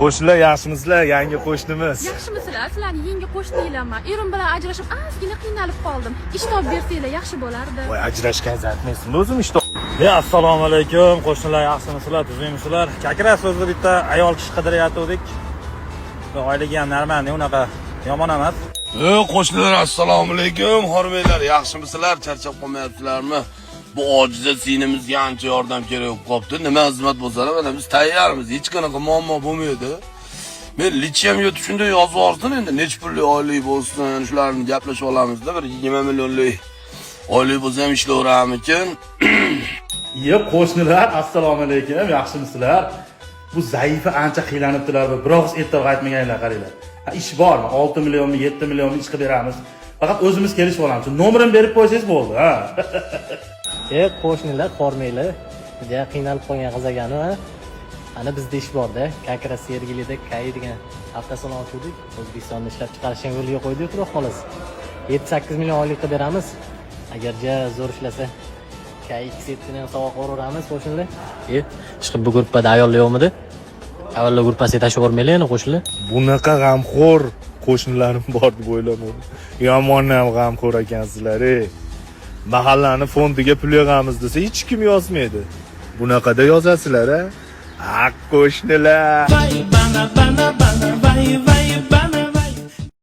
Qo'shnilar yaxshimisizlar, yangi qo'shnimiz. Yaxshimisizlar? Sizlarning yangi qo'shnilarman. Erim bilan ajrashib, ozgina qiynalib qoldim. Ish topib bersanglar yaxshi bo'lardi. Voy, ajrashgan zotmaysizmi o'zim ishda. Assalomu alaykum, qo'shnilar yaxshimisizlar, tuzukmisizlar? Kakira so'zda bitta ayol kishi qidiryaptik. Oyligi ham normalniy, unaqa yomon emas. Qo'shnilar assalomu alaykum, hurmatlar, yaxshimisizlar? Charchab qolmayapsizlarmi? Bu ojiza sinimizga ancha yordam kerak bo'lib qopti. Nima xizmat bo'lsa ham biz tayyormiz. Hech qanaqa muammo bo'lmaydi. Men litiyam yutib shunday yozib yuborsin, endi nech pulli oylik bo'lsin, shularni gaplashib olamizda. Bir 20 millionlik oylik bo'lsa ham ishlayveramikin. Qo'shnilar assalomu alaykum, yaxshimisizlar? Bu zaifa ancha qiylanibdilar va biroz erta qaytmaganlar qaranglar. Ish bormi? 6 millionmi, 7 millionmi ish qilib beramiz. Faqat o'zimiz kelishib olamiz. Nomerini berib qo'ysangiz bo'ldi, ha. Qo'shnilar, qormanglar. Juda qiynalib qolgan qizagani, ha. Ana bizda ish bor-da. Kakira Sergelida KAI degan avtosalon ochdik. O'zbekistonda ishlab chiqarishni yo'lga qo'ydik, xudo xolos. 7-8 million oylik qilib beramiz. Agar zo'r ishlasa, KAI setini ham sovg'a qo'yamiz, qo'shnilar. Chiqib bu gruppada ayollar yo'qmidi? Avvallar gruppasiga tashib bormaylar, qo'shnilar. Bunaqa g'amxo'r qo'shnilarim bor deb o'ylamadim. Yomonni ham g'amxo'r ekansizlar, Mahallani fondiga pul yig'amiz desa hech kim yozmaydi. Bunaqada yozasizlar, ha? Qo'shnilar.